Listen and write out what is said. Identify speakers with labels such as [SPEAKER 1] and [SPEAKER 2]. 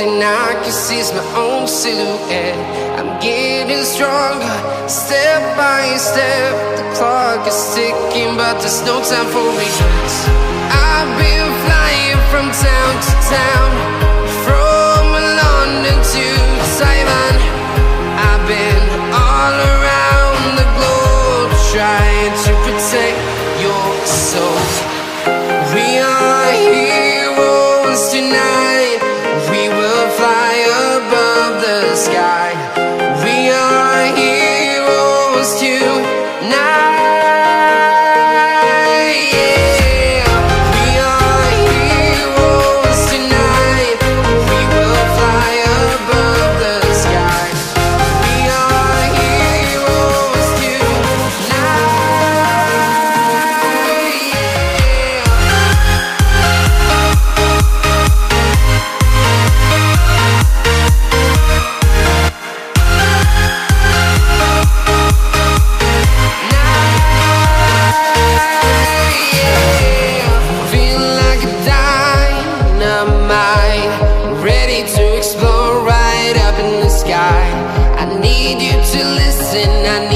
[SPEAKER 1] And I can see my own silhouette. I'm getting stronger, step by step. The clock is ticking, but there's no time for regrets. I've been flying from town to town, from London to Taiwan. I've been all around the globe, trying to protect your soul. We are heroes tonight. We will fly above the sky. We are heroes tonight. Yeah. We are heroes tonight. We will fly above the sky. We are heroes tonight. Ready to explore right up in the sky. I need you to listen. I